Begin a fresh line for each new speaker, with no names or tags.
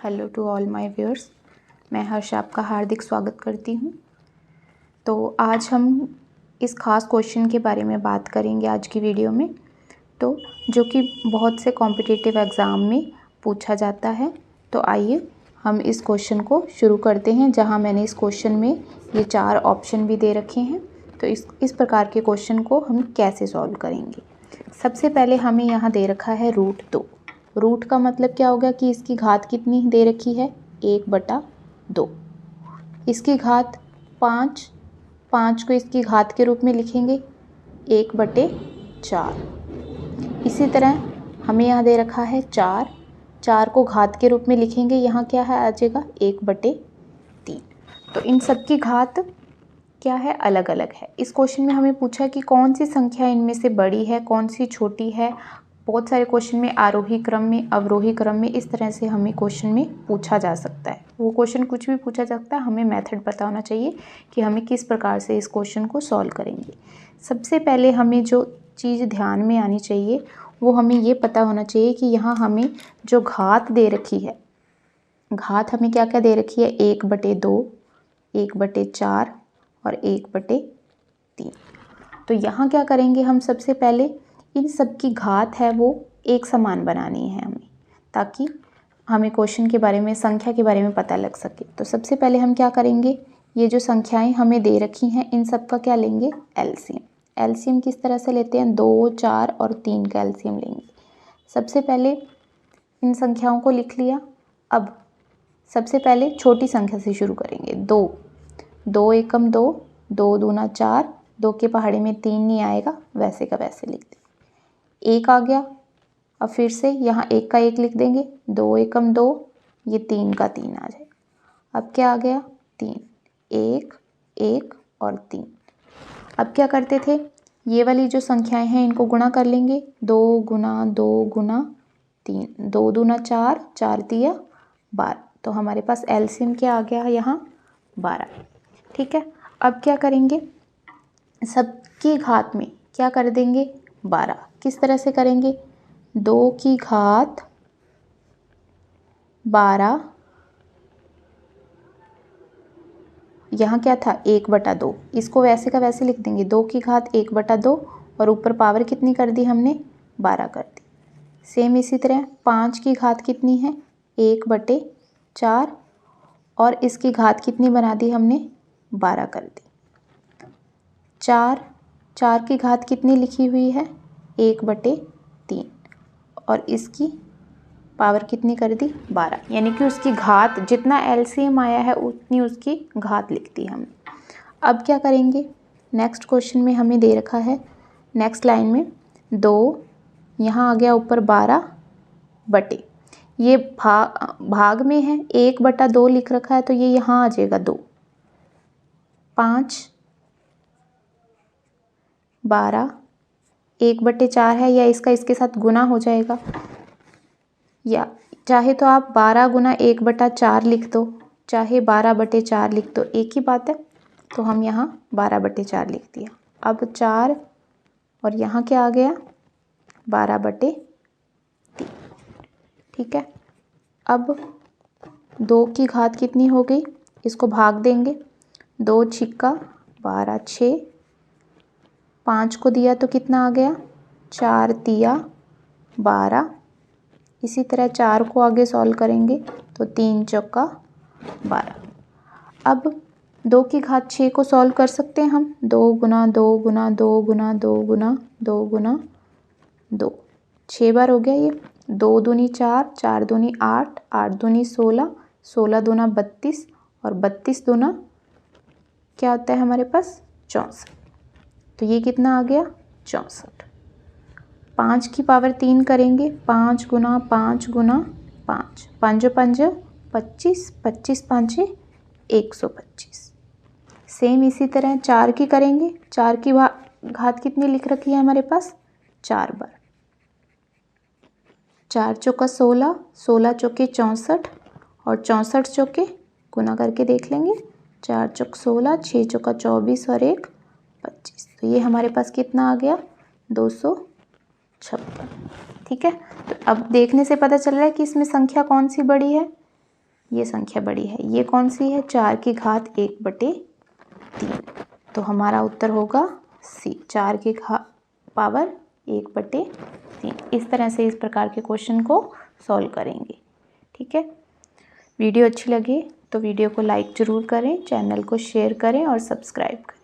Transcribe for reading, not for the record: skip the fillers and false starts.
Hello to all my viewers. मैं हर्ष आपका हार्दिक स्वागत करती हूँ। तो आज हम इस ख़ास क्वेश्चन के बारे में बात करेंगे आज की वीडियो में, तो जो कि बहुत से कॉम्पिटिटिव एग्ज़ाम में पूछा जाता है। तो आइए हम इस क्वेश्चन को शुरू करते हैं, जहाँ मैंने इस क्वेश्चन में ये 4 ऑप्शन भी दे रखे हैं। तो इस प्रकार के क्वेश्चन को हम कैसे सॉल्व करेंगे। सबसे पहले हमें यहाँ दे रखा है √2। रूट का मतलब क्या होगा कि इसकी घात कितनी दे रखी है, 1/2। इसकी घात 5 को इसकी घात के रूप में लिखेंगे 1/4। इसी तरह हमें यहाँ दे रखा है 4 को घात के रूप में लिखेंगे, यहाँ क्या है आ जाएगा 1/3। तो इन सब की घात क्या है, अलग अलग है। इस क्वेश्चन में हमें पूछा कि कौन सी संख्या इनमें से बड़ी है, कौन सी छोटी है। बहुत सारे क्वेश्चन में आरोही क्रम में, अवरोही क्रम में, इस तरह से हमें क्वेश्चन में पूछा जा सकता है। वो क्वेश्चन कुछ भी पूछा जा सकता है, हमें मेथड पता होना चाहिए कि हमें किस प्रकार से इस क्वेश्चन को सॉल्व करेंगे। सबसे पहले हमें जो चीज़ ध्यान में आनी चाहिए वो हमें ये पता होना चाहिए कि यहाँ हमें जो घात दे रखी है, घात हमें क्या क्या दे रखी है, 1/2, 1/4 और 1/3। तो यहाँ क्या करेंगे हम, सबसे पहले इन सब की घात है वो एक समान बनानी है हमें, ताकि हमें क्वेश्चन के बारे में, संख्या के बारे में पता लग सके। तो सबसे पहले हम क्या करेंगे, ये जो संख्याएं हमें दे रखी हैं इन सब का क्या लेंगे, एलसीएम। एलसीएम किस तरह से लेते हैं, 2, 4 और 3 का एलसीएम लेंगे। सबसे पहले इन संख्याओं को लिख लिया। अब सबसे पहले छोटी संख्या से शुरू करेंगे, 2 एकम 2, 2 दूना 4, 2 के पहाड़े में 3 नहीं आएगा, वैसे का वैसे लिख देंगे। 1 आ गया, अब फिर से यहाँ 1 का 1 लिख देंगे, 2 एकम 2, ये 3 का 3 आ जाएगा। अब क्या आ गया, 3, 1, 1 और 3। अब क्या करते थे, ये वाली जो संख्याएं हैं इनको गुणा कर लेंगे, 2 गुना 2 गुना 3, 2 दूना 4, 4 तिया 12। तो हमारे पास एलसीएम क्या आ गया यहाँ, 12। ठीक है, अब क्या करेंगे, सबकी घात में क्या कर देंगे, 12। किस तरह से करेंगे, 2 की घात 12, यहाँ क्या था 1/2, इसको वैसे का वैसे लिख देंगे, 2 की घात 1/2 और ऊपर पावर कितनी कर दी हमने, 12 कर दी। सेम इसी तरह 5 की घात कितनी है, 1/4 और इसकी घात कितनी बना दी हमने, 12 कर दी। 4 की घात कितनी लिखी हुई है, 1/3 और इसकी पावर कितनी कर दी, 12, यानी कि उसकी घात जितना एलसीएम आया है उतनी उसकी घात लिख दी हमने। अब क्या करेंगे, नेक्स्ट क्वेश्चन में हमें दे रखा है, नेक्स्ट लाइन में 2, यहाँ आ गया ऊपर 12 बटे, ये भाग में है, 1/2 लिख रखा है तो ये यहाँ आ जाएगा 2, 5, 12, 1/4 है, या इसका इसके साथ गुना हो जाएगा, या चाहे तो आप 12 गुना 1/4 लिख दो, चाहे 12/4 लिख दो, एक ही बात है। तो हम यहाँ 12/4 लिख दिया। अब 4 और यहाँ क्या आ गया, 12/3। ठीक है, अब 2 की घात कितनी हो गई, इसको भाग देंगे, 2 छिक्का 12, 6, 5 को दिया तो कितना आ गया, 4 तिया 12। इसी तरह 4 को आगे सॉल्व करेंगे तो 3 चौका 12। अब 2 की घात 6 को सॉल्व कर सकते हैं हम, 2 गुना 2 गुना 2 गुना 2 गुना 2 गुना 2, 6 बार हो गया ये। 2 दूनी 4, 4 दूनी 8, 8 दूनी 16, 16 दूना 32 और 32 दूना क्या होता है हमारे पास, 64। तो ये कितना आ गया, 64। 5 की पावर 3 करेंगे, 5 गुना 5 गुना 5, 5 5 25, 25 5 125। सेम इसी तरह 4 की करेंगे, 4 की घात कितनी लिख रखी है हमारे पास, 4 बार, 4 चौका 16, 16 चौके 64 और 64 चौके गुना करके देख लेंगे, 4 चौक 16, 6 चौका 24 और 1 25। तो ये हमारे पास कितना आ गया, 256। ठीक है, तो अब देखने से पता चल रहा है कि इसमें संख्या कौन सी बड़ी है, ये संख्या बड़ी है। ये कौन सी है? 4 की घात 1/3। तो हमारा उत्तर होगा सी, 4 की पावर 1/3। इस तरह से इस प्रकार के क्वेश्चन को सॉल्व करेंगे। ठीक है, वीडियो अच्छी लगे तो वीडियो को लाइक ज़रूर करें, चैनल को शेयर करें और सब्सक्राइब करें।